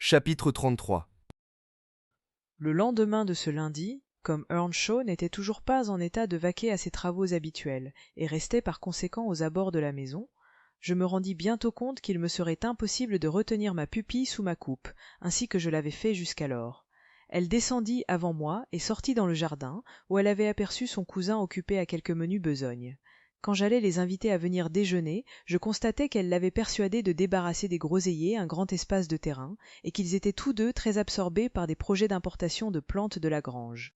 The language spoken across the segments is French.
Chapitre 33. Le lendemain de ce lundi, comme Earnshaw n'était toujours pas en état de vaquer à ses travaux habituels et restait par conséquent aux abords de la maison, je me rendis bientôt compte qu'il me serait impossible de retenir ma pupille sous ma coupe, ainsi que je l'avais fait jusqu'alors. Elle descendit avant moi et sortit dans le jardin, où elle avait aperçu son cousin occupé à quelque menue besogne. Quand j'allais les inviter à venir déjeuner, je constatai qu'elle l'avait persuadé de débarrasser des groseilliers un grand espace de terrain, et qu'ils étaient tous deux très absorbés par des projets d'importation de plantes de la grange.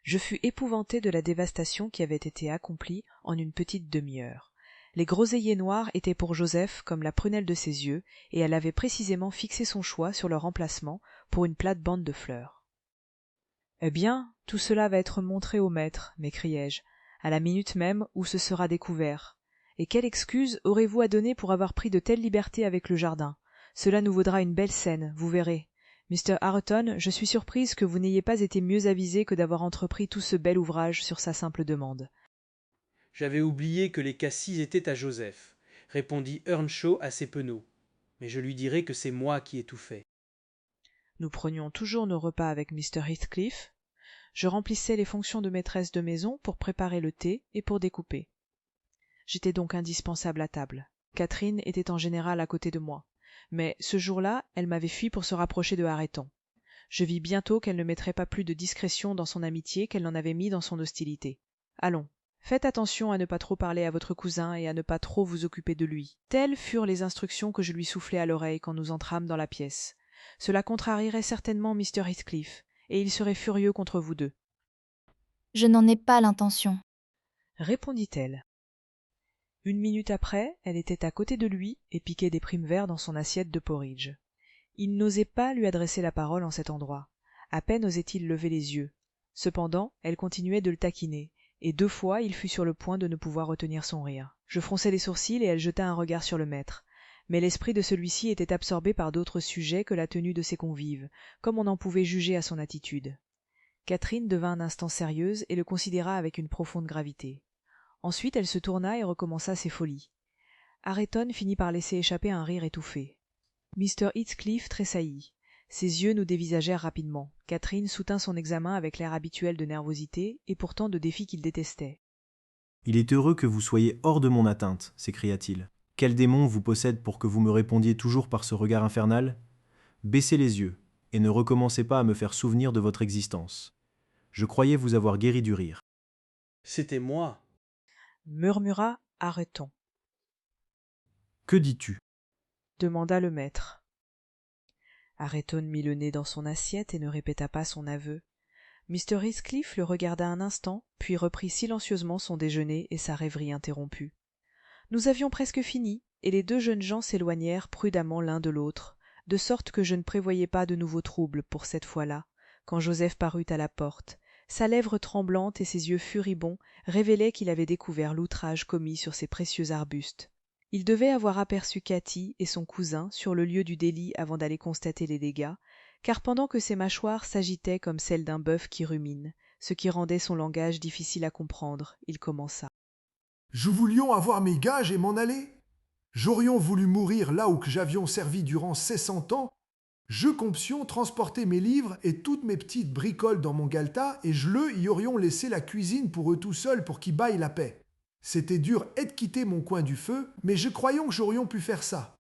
Je fus épouvanté de la dévastation qui avait été accomplie en une petite demi-heure. Les groseilliers noirs étaient pour Joseph comme la prunelle de ses yeux, et elle avait précisément fixé son choix sur leur emplacement pour une plate-bande de fleurs. « Eh bien, tout cela va être montré au maître, m'écriai-je, à la minute même où ce sera découvert. Et quelle excuse aurez-vous à donner pour avoir pris de telles libertés avec le jardin? Cela nous vaudra une belle scène, vous verrez. Mr. Hareton, je suis surprise que vous n'ayez pas été mieux avisé que d'avoir entrepris tout ce bel ouvrage sur sa simple demande. » J'avais oublié que les cassis étaient à Joseph, répondit Earnshaw assez penaud. Mais je lui dirai que c'est moi qui ai tout fait. Nous prenions toujours nos repas avec Mr. Heathcliff. Je remplissais les fonctions de maîtresse de maison pour préparer le thé et pour découper. J'étais donc indispensable à table. Catherine était en général à côté de moi. Mais ce jour-là, elle m'avait fui pour se rapprocher de Hareton. Je vis bientôt qu'elle ne mettrait pas plus de discrétion dans son amitié qu'elle n'en avait mis dans son hostilité. Allons, faites attention à ne pas trop parler à votre cousin et à ne pas trop vous occuper de lui. Telles furent les instructions que je lui soufflai à l'oreille quand nous entrâmes dans la pièce. Cela contrarierait certainement Mr. Heathcliff, et il serait furieux contre vous deux. « Je n'en ai pas l'intention, » répondit-elle. Une minute après, elle était à côté de lui et piquait des primevères dans son assiette de porridge. Il n'osait pas lui adresser la parole en cet endroit. À peine osait-il lever les yeux. Cependant, elle continuait de le taquiner, et 2 fois il fut sur le point de ne pouvoir retenir son rire. Je fronçai les sourcils et elle jeta un regard sur le maître. Mais l'esprit de celui-ci était absorbé par d'autres sujets que la tenue de ses convives, comme on en pouvait juger à son attitude. Catherine devint un instant sérieuse et le considéra avec une profonde gravité. Ensuite elle se tourna et recommença ses folies. Hareton finit par laisser échapper un rire étouffé. Mr. Heathcliff tressaillit. Ses yeux nous dévisagèrent rapidement. Catherine soutint son examen avec l'air habituel de nervosité et pourtant de défi qu'il détestait. « Il est heureux que vous soyez hors de mon atteinte, s'écria-t-il. Quel démon vous possède pour que vous me répondiez toujours par ce regard infernal? Baissez les yeux, et ne recommencez pas à me faire souvenir de votre existence. Je croyais vous avoir guéri du rire. » C'était moi, murmura Hareton. « Que dis-tu » demanda le maître. Hareton mit le nez dans son assiette et ne répéta pas son aveu. Mr. Heathcliff le regarda un instant, puis reprit silencieusement son déjeuner et sa rêverie interrompue. Nous avions presque fini, et les 2 jeunes gens s'éloignèrent prudemment l'un de l'autre, de sorte que je ne prévoyais pas de nouveaux troubles pour cette fois-là, quand Joseph parut à la porte. Sa lèvre tremblante et ses yeux furibonds révélaient qu'il avait découvert l'outrage commis sur ces précieux arbustes. Il devait avoir aperçu Cathy et son cousin sur le lieu du délit avant d'aller constater les dégâts, car pendant que ses mâchoires s'agitaient comme celles d'un bœuf qui rumine, ce qui rendait son langage difficile à comprendre, il commença. « Nous voulions avoir mes gages et m'en aller. J'aurions voulu mourir là où que j'avions servi durant 600 ans. Je comptions transporter mes livres et toutes mes petites bricoles dans mon galetas et je y aurions laissé la cuisine pour eux tout seuls pour qu'ils baillent la paix. C'était dur de quitter mon coin du feu, mais je croyons que j'aurions pu faire ça.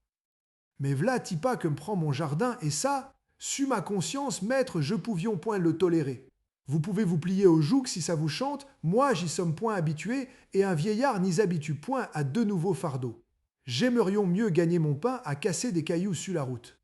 Mais v'là Tipa que me prend mon jardin et ça, su ma conscience, maître, je pouvions point le tolérer. Vous pouvez vous plier au joug si ça vous chante, moi j'y somme point habitué et un vieillard n'y s'habitue point à 2 nouveaux fardeaux. J'aimerions mieux gagner mon pain à casser des cailloux sur la route. »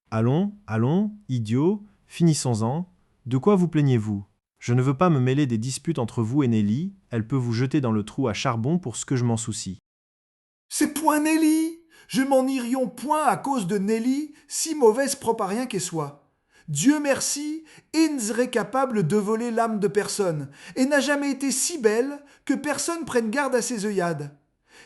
Allons, allons, idiot, finissons-en. De quoi vous plaignez-vous? Je ne veux pas me mêler des disputes entre vous et Nelly, elle peut vous jeter dans le trou à charbon pour ce que je m'en soucie. « C'est point Nelly. Je m'en irions point à cause de Nelly, si mauvaise propre à rien qu'elle soit. Dieu merci, elle n'serait capable de voler l'âme de personne, et n'a jamais été si belle que personne prenne garde à ses œillades.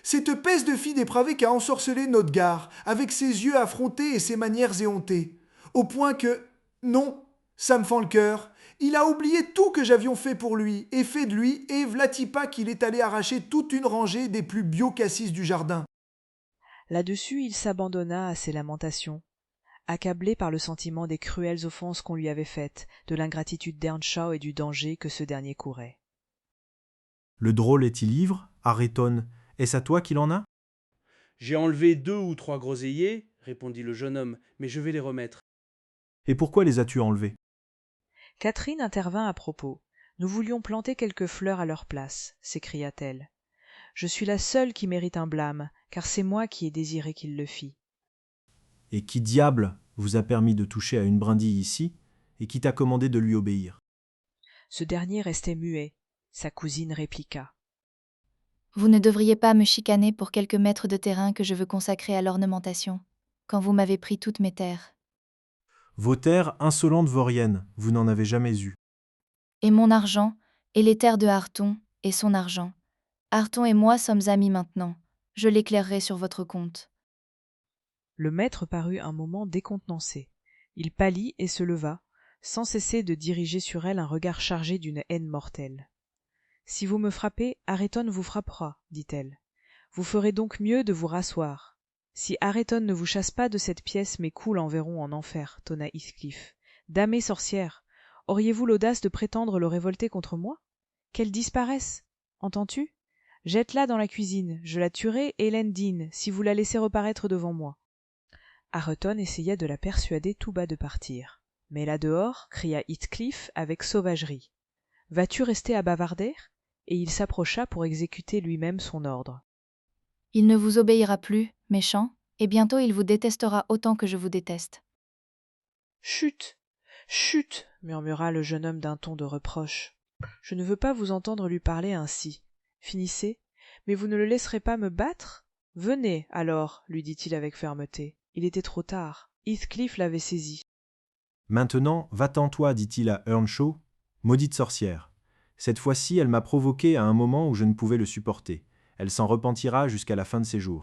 Cette peste de fille dépravée qui a ensorcelé notre gare, avec ses yeux affrontés et ses manières éhontées, au point que, non, ça me fend le cœur, il a oublié tout que j'avions fait pour lui, et fait de lui, et vlatipa qu'il est allé arracher toute une rangée des plus bio cassis du jardin. » Là-dessus, il s'abandonna à ses lamentations. accablé par le sentiment des cruelles offenses qu'on lui avait faites, de l'ingratitude d'Earnshaw et du danger que ce dernier courait. Le drôle est-il ivre, Ayrton? Est-ce à toi qu'il en a? J'ai enlevé 2 ou 3 groseilliers, répondit le jeune homme, mais je vais les remettre. Et pourquoi les as-tu enlevés? Catherine intervint à propos. Nous voulions planter quelques fleurs à leur place, s'écria-t-elle. Je suis la seule qui mérite un blâme, car c'est moi qui ai désiré qu'il le fît. Et qui diable vous a permis de toucher à une brindille ici, et qui t'a commandé de lui obéir? Ce dernier restait muet. Sa cousine répliqua. Vous ne devriez pas me chicaner pour quelques mètres de terrain que je veux consacrer à l'ornementation, quand vous m'avez pris toutes mes terres. Vos terres insolentes vauriennes, vous n'en avez jamais eu. Et mon argent, et les terres de Arton, et son argent. Arton et moi sommes amis maintenant. Je l'éclairerai sur votre compte. Le maître parut un moment décontenancé. Il pâlit et se leva, sans cesser de diriger sur elle un regard chargé d'une haine mortelle. « Si vous me frappez, Ayrton vous frappera, dit-elle. Vous ferez donc mieux de vous rasseoir. Si Ayrton ne vous chasse pas de cette pièce, mes coups l'enverront en enfer, tonna Heathcliff. Damnée sorcière, auriez-vous l'audace de prétendre le révolter contre moi? Qu'elle disparaisse, entends-tu? Jette-la dans la cuisine, je la tuerai, Hélène Dean, si vous la laissez reparaître devant moi. » Ayrton essaya de la persuader tout bas de partir. « Mais là dehors, cria Heathcliff avec sauvagerie. Vas-tu rester à bavarder? » Et il s'approcha pour exécuter lui-même son ordre. « Il ne vous obéira plus, méchant, et bientôt il vous détestera autant que je vous déteste. » « Chut! Chut !» murmura le jeune homme d'un ton de reproche. « Je ne veux pas vous entendre lui parler ainsi. Finissez, mais vous ne le laisserez pas me battre? Venez, alors, lui dit-il avec fermeté. Il était trop tard. Heathcliff l'avait saisi. « Maintenant, va-t'en toi, dit-il à Earnshaw. Maudite sorcière. Cette fois-ci, elle m'a provoqué à un moment où je ne pouvais le supporter. Elle s'en repentira jusqu'à la fin de ses jours. »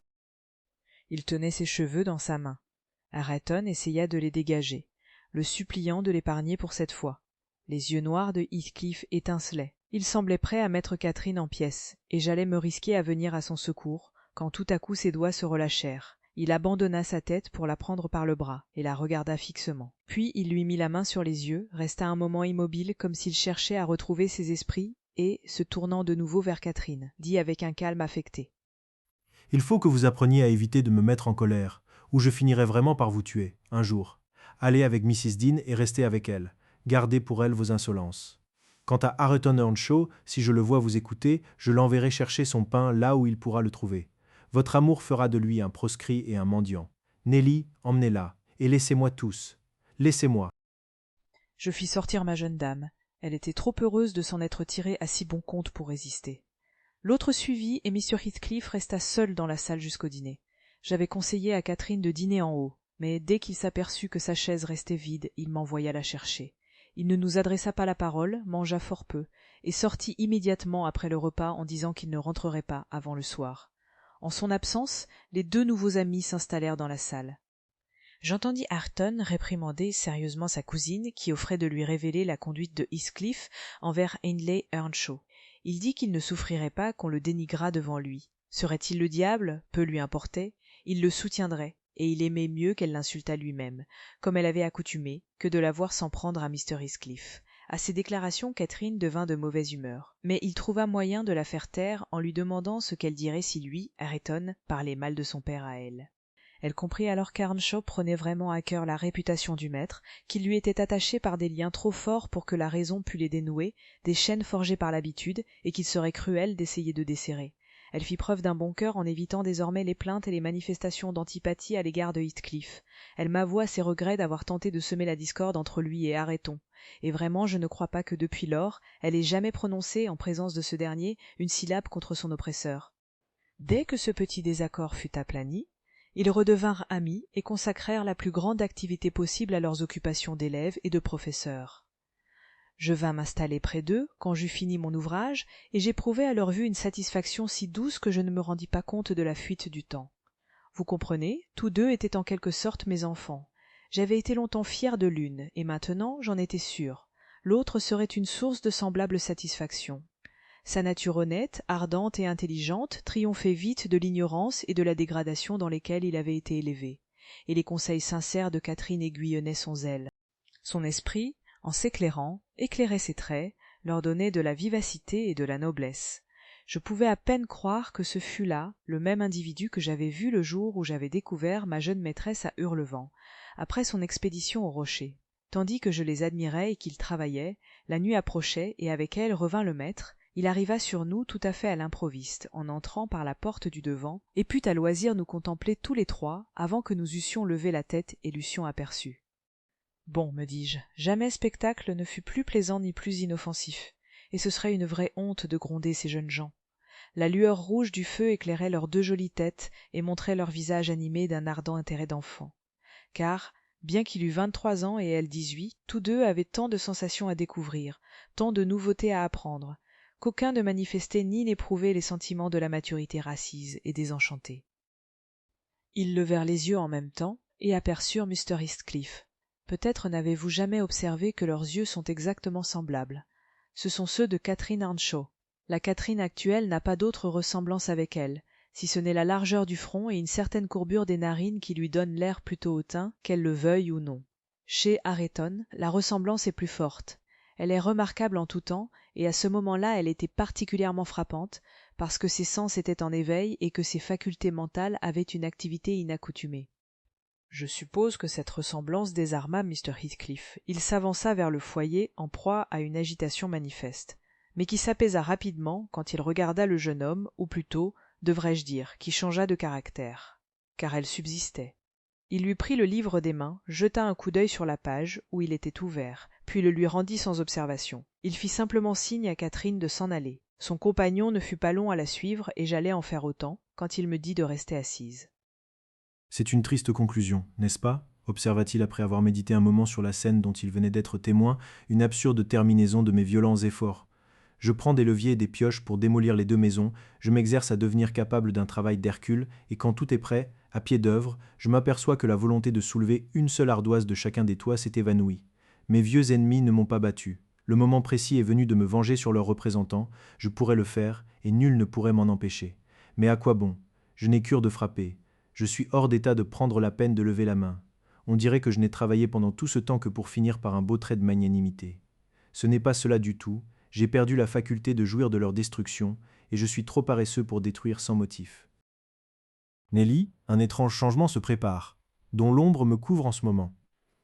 Il tenait ses cheveux dans sa main. Ayrton essaya de les dégager, le suppliant de l'épargner pour cette fois. Les yeux noirs de Heathcliff étincelaient. Il semblait prêt à mettre Catherine en pièces, et j'allais me risquer à venir à son secours, quand tout à coup ses doigts se relâchèrent. Il abandonna sa tête pour la prendre par le bras, et la regarda fixement. Puis il lui mit la main sur les yeux, resta un moment immobile comme s'il cherchait à retrouver ses esprits, et, se tournant de nouveau vers Catherine, dit avec un calme affecté. « Il faut que vous appreniez à éviter de me mettre en colère, ou je finirai vraiment par vous tuer, un jour. Allez avec Mrs. Dean et restez avec elle. Gardez pour elle vos insolences. Quant à Ayrton Earnshaw, si je le vois vous écouter, je l'enverrai chercher son pain là où il pourra le trouver. Votre amour fera de lui un proscrit et un mendiant. Nelly, emmenez-la, et laissez-moi tous. Laissez-moi. » Je fis sortir ma jeune dame. Elle était trop heureuse de s'en être tirée à si bon compte pour résister. L'autre suivit, et Mr. Heathcliff resta seul dans la salle jusqu'au dîner. J'avais conseillé à Catherine de dîner en haut, mais dès qu'il s'aperçut que sa chaise restait vide, il m'envoya la chercher. Il ne nous adressa pas la parole, mangea fort peu, et sortit immédiatement après le repas en disant qu'il ne rentrerait pas avant le soir. En son absence, les 2 nouveaux amis s'installèrent dans la salle. J'entendis Ayrton réprimander sérieusement sa cousine qui offrait de lui révéler la conduite de Heathcliff envers Hindley Earnshaw. Il dit qu'il ne souffrirait pas qu'on le dénigrât devant lui. Serait-il le diable? Peu lui importait. Il le soutiendrait, et il aimait mieux qu'elle l'insultât lui-même, comme elle avait accoutumé, que de la voir s'en prendre à Mr. Heathcliff. À ces déclarations, Catherine devint de mauvaise humeur, mais il trouva moyen de la faire taire en lui demandant ce qu'elle dirait si lui, Ayrton, parlait mal de son père à elle. Elle comprit alors qu'Earnshaw prenait vraiment à cœur la réputation du maître, qu'il lui était attaché par des liens trop forts pour que la raison pût les dénouer, des chaînes forgées par l'habitude, et qu'il serait cruel d'essayer de desserrer. Elle fit preuve d'un bon cœur en évitant désormais les plaintes et les manifestations d'antipathie à l'égard de Heathcliff. Elle m'avoua ses regrets d'avoir tenté de semer la discorde entre lui et Ayrton, et vraiment je ne crois pas que depuis lors elle ait jamais prononcé, en présence de ce dernier, une syllabe contre son oppresseur. Dès que ce petit désaccord fut aplani, ils redevinrent amis et consacrèrent la plus grande activité possible à leurs occupations d'élèves et de professeurs. Je vins m'installer près d'eux quand j'eus fini mon ouvrage, et j'éprouvai à leur vue une satisfaction si douce que je ne me rendis pas compte de la fuite du temps. Vous comprenez, tous 2 étaient en quelque sorte mes enfants. J'avais été longtemps fier de l'une, et maintenant j'en étais sûr. L'autre serait une source de semblable satisfaction. Sa nature honnête, ardente et intelligente triomphait vite de l'ignorance et de la dégradation dans lesquelles il avait été élevé. et les conseils sincères de Catherine aiguillonnaient son zèle. Son esprit, en s'éclairant, éclairait ses traits, leur donnait de la vivacité et de la noblesse. Je pouvais à peine croire que ce fût là le même individu que j'avais vu le jour où j'avais découvert ma jeune maîtresse à Hurlevent, après son expédition au rocher. Tandis que je les admirais et qu'ils travaillaient, la nuit approchait et avec elle revint le maître. Il arriva sur nous tout à fait à l'improviste, en entrant par la porte du devant, et put à loisir nous contempler tous les trois, avant que nous eussions levé la tête et l'eussions aperçu. Bon, me dis-je, jamais spectacle ne fut plus plaisant ni plus inoffensif, et ce serait une vraie honte de gronder ces jeunes gens. La lueur rouge du feu éclairait leurs deux jolies têtes et montrait leurs visages animés d'un ardent intérêt d'enfant. Car, bien qu'il eût 23 ans et elle 18, tous deux avaient tant de sensations à découvrir, tant de nouveautés à apprendre, qu'aucun ne manifestait ni n'éprouvait les sentiments de la maturité racise et désenchantée. Ils levèrent les yeux en même temps et aperçurent Mr. Heathcliff. Peut-être n'avez-vous jamais observé que leurs yeux sont exactement semblables. Ce sont ceux de Catherine Earnshaw. La Catherine actuelle n'a pas d'autre ressemblance avec elle, si ce n'est la largeur du front et une certaine courbure des narines qui lui donnent l'air plutôt hautain, qu'elle le veuille ou non. Chez Areton, la ressemblance est plus forte. Elle est remarquable en tout temps, et à ce moment-là elle était particulièrement frappante, parce que ses sens étaient en éveil et que ses facultés mentales avaient une activité inaccoutumée. Je suppose que cette ressemblance désarma Mr. Heathcliff. Il s'avança vers le foyer en proie à une agitation manifeste, mais qui s'apaisa rapidement quand il regarda le jeune homme, ou plutôt, devrais-je dire, qui changea de caractère, car elle subsistait. Il lui prit le livre des mains, jeta un coup d'œil sur la page, où il était ouvert, puis le lui rendit sans observation. Il fit simplement signe à Catherine de s'en aller. Son compagnon ne fut pas long à la suivre, et j'allais en faire autant, quand il me dit de rester assise. « C'est une triste conclusion, n'est-ce pas ?» observa-t-il après avoir médité un moment sur la scène dont il venait d'être témoin, une absurde terminaison de mes violents efforts. Je prends des leviers et des pioches pour démolir les deux maisons, je m'exerce à devenir capable d'un travail d'Hercule, et quand tout est prêt, à pied d'œuvre, je m'aperçois que la volonté de soulever une seule ardoise de chacun des toits s'est évanouie. Mes vieux ennemis ne m'ont pas battu. Le moment précis est venu de me venger sur leurs représentants, je pourrais le faire, et nul ne pourrait m'en empêcher. Mais à quoi bon? Je n'ai cure de frapper. Je suis hors d'état de prendre la peine de lever la main. On dirait que je n'ai travaillé pendant tout ce temps que pour finir par un beau trait de magnanimité. Ce n'est pas cela du tout. J'ai perdu la faculté de jouir de leur destruction, et je suis trop paresseux pour détruire sans motif. Nelly, un étrange changement se prépare, dont l'ombre me couvre en ce moment.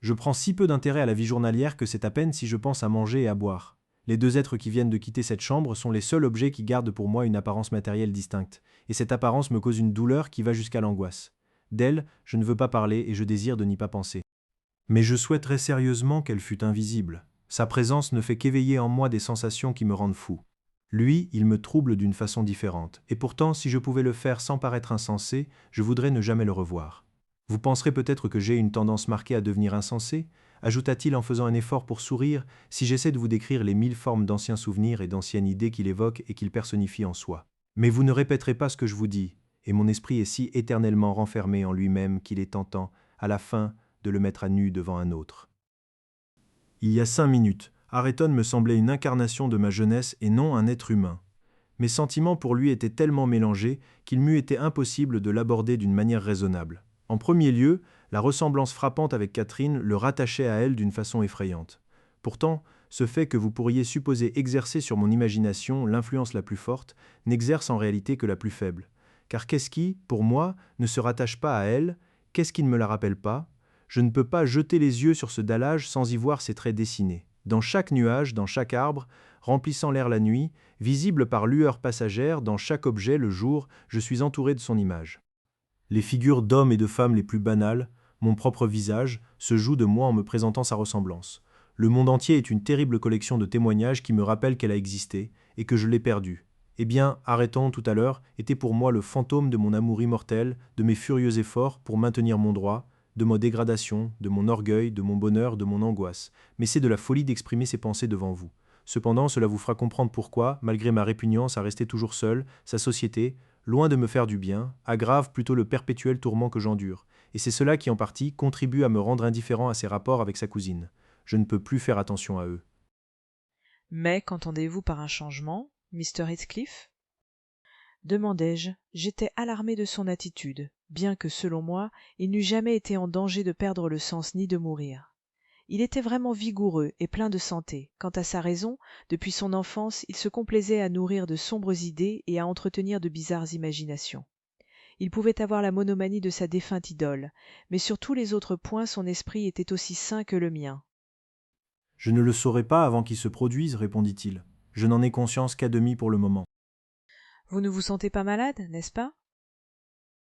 Je prends si peu d'intérêt à la vie journalière que c'est à peine si je pense à manger et à boire. Les deux êtres qui viennent de quitter cette chambre sont les seuls objets qui gardent pour moi une apparence matérielle distincte, et cette apparence me cause une douleur qui va jusqu'à l'angoisse. D'elle, je ne veux pas parler et je désire de n'y pas penser. Mais je souhaiterais sérieusement qu'elle fût invisible. Sa présence ne fait qu'éveiller en moi des sensations qui me rendent fou. Lui, il me trouble d'une façon différente, et pourtant, si je pouvais le faire sans paraître insensé, je voudrais ne jamais le revoir. Vous penserez peut-être que j'ai une tendance marquée à devenir insensé, ajouta-t-il en faisant un effort pour sourire, si j'essaie de vous décrire les 1000 formes d'anciens souvenirs et d'anciennes idées qu'il évoque et qu'il personnifie en soi. Mais vous ne répéterez pas ce que je vous dis, et mon esprit est si éternellement renfermé en lui-même qu'il est tentant, à la fin, de le mettre à nu devant un autre. Il y a 5 minutes, Areton me semblait une incarnation de ma jeunesse et non un être humain. Mes sentiments pour lui étaient tellement mélangés qu'il m'eût été impossible de l'aborder d'une manière raisonnable. En premier lieu, la ressemblance frappante avec Catherine le rattachait à elle d'une façon effrayante. Pourtant, ce fait que vous pourriez supposer exercer sur mon imagination l'influence la plus forte n'exerce en réalité que la plus faible. Car qu'est-ce qui, pour moi, ne se rattache pas à elle? Qu'est-ce qui ne me la rappelle pas? Je ne peux pas jeter les yeux sur ce dallage sans y voir ses traits dessinés. Dans chaque nuage, dans chaque arbre, remplissant l'air la nuit, visible par lueur passagère, dans chaque objet le jour, je suis entouré de son image. Les figures d'hommes et de femmes les plus banales, mon propre visage, se jouent de moi en me présentant sa ressemblance. Le monde entier est une terrible collection de témoignages qui me rappellent qu'elle a existé et que je l'ai perdue. Eh bien, Areton, tout à l'heure, était pour moi le fantôme de mon amour immortel, de mes furieux efforts pour maintenir mon droit, de ma dégradation, de mon orgueil, de mon bonheur, de mon angoisse. Mais c'est de la folie d'exprimer ces pensées devant vous. Cependant, cela vous fera comprendre pourquoi, malgré ma répugnance à rester toujours seul, sa société, loin de me faire du bien, aggrave plutôt le perpétuel tourment que j'endure. Et c'est cela qui, en partie, contribue à me rendre indifférent à ses rapports avec sa cousine. Je ne peux plus faire attention à eux. Mais qu'entendez-vous par un changement, Mr. Heathcliff ? Demandai-je. J'étais alarmé de son attitude, bien que, selon moi, il n'eût jamais été en danger de perdre le sens ni de mourir. Il était vraiment vigoureux et plein de santé. Quant à sa raison, depuis son enfance, il se complaisait à nourrir de sombres idées et à entretenir de bizarres imaginations. Il pouvait avoir la monomanie de sa défunte idole, mais sur tous les autres points son esprit était aussi sain que le mien. Je ne le saurai pas avant qu'il se produise, répondit-il. Je n'en ai conscience qu'à demi pour le moment. Vous ne vous sentez pas malade, n'est-ce pas?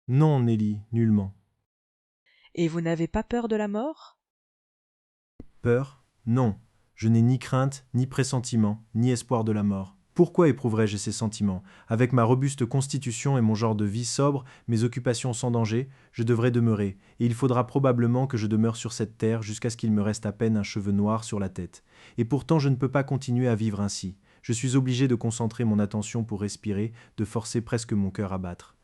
Non, Nelly, nullement. Et vous n'avez pas peur de la mort? Peur? Non. Je n'ai ni crainte, ni pressentiment, ni espoir de la mort. Pourquoi éprouverais-je ces sentiments? Avec ma robuste constitution et mon genre de vie sobre, mes occupations sans danger, je devrais demeurer, et il faudra probablement que je demeure sur cette terre jusqu'à ce qu'il me reste à peine un cheveu noir sur la tête. Et pourtant je ne peux pas continuer à vivre ainsi. Je suis obligé de concentrer mon attention pour respirer, de forcer presque mon cœur à battre.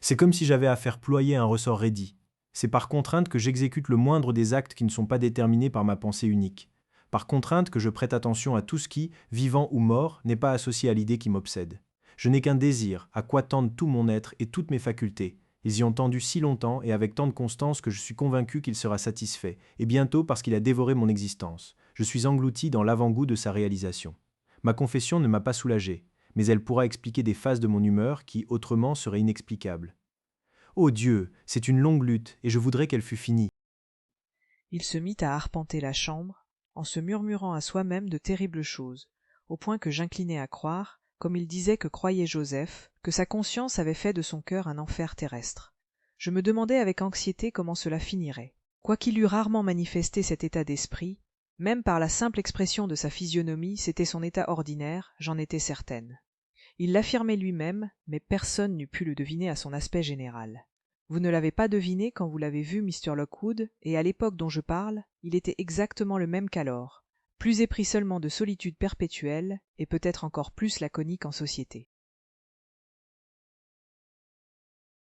C'est comme si j'avais à faire ployer un ressort raidi. C'est par contrainte que j'exécute le moindre des actes qui ne sont pas déterminés par ma pensée unique. Par contrainte que je prête attention à tout ce qui, vivant ou mort, n'est pas associé à l'idée qui m'obsède. Je n'ai qu'un désir, à quoi tendent tout mon être et toutes mes facultés. Ils y ont tendu si longtemps et avec tant de constance que je suis convaincu qu'il sera satisfait, et bientôt parce qu'il a dévoré mon existence. Je suis englouti dans l'avant-goût de sa réalisation. Ma confession ne m'a pas soulagé, mais elle pourra expliquer des phases de mon humeur qui, autrement, seraient inexplicables. Ô Dieu, c'est une longue lutte, et je voudrais qu'elle fût finie. Il se mit à arpenter la chambre, en se murmurant à soi-même de terribles choses, au point que j'inclinai à croire, comme il disait que croyait Joseph, que sa conscience avait fait de son cœur un enfer terrestre. Je me demandais avec anxiété comment cela finirait. Quoiqu'il eût rarement manifesté cet état d'esprit, même par la simple expression de sa physionomie, c'était son état ordinaire, j'en étais certaine. Il l'affirmait lui-même, mais personne n'eût pu le deviner à son aspect général. Vous ne l'avez pas deviné quand vous l'avez vu, Mr. Lockwood, et à l'époque dont je parle, il était exactement le même qu'alors, plus épris seulement de solitude perpétuelle, et peut-être encore plus laconique en société.